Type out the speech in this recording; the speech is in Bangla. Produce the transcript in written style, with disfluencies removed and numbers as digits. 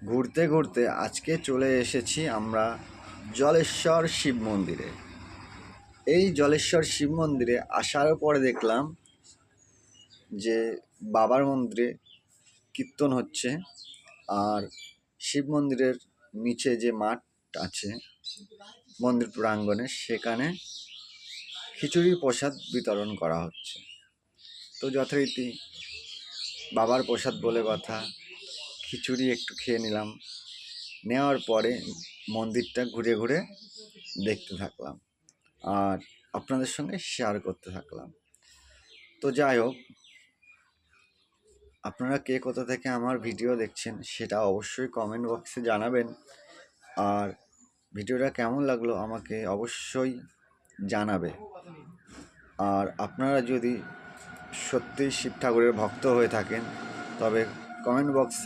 ঘুরতে ঘুরতে আজকে চলে এসেছি আমরা জলেশ্বর শিব মন্দিরে। এই জলেশ্বর শিব মন্দিরে আসার পরে দেখলাম যে বাবার মন্দিরে কীর্তন হচ্ছে, আর শিব মন্দিরের নিচে যে মাঠ আছে মন্দির প্রাঙ্গণে, সেখানে খিচুড়ি প্রসাদ বিতরণ করা হচ্ছে। তো যথারীতি বাবার প্রসাদ বলে কথা, খিচুড়ি একটু খেয়ে নিলাম। নেওয়ার পরে মন্দিরটা ঘুরে ঘুরে দেখতে থাকলাম আর আপনাদের সঙ্গে শেয়ার করতে থাকলাম। তো যাই হোক, আপনারা কে কোথা থেকে আমার ভিডিও দেখছেন সেটা অবশ্যই কমেন্ট বক্সে জানাবেন, আর ভিডিওটা কেমন লাগলো আমাকে অবশ্যই জানাবে। আর আপনারা যদি সত্যিই শিব ঠাকুরের ভক্ত হয়ে থাকেন তবে কমেন্ট বক্সে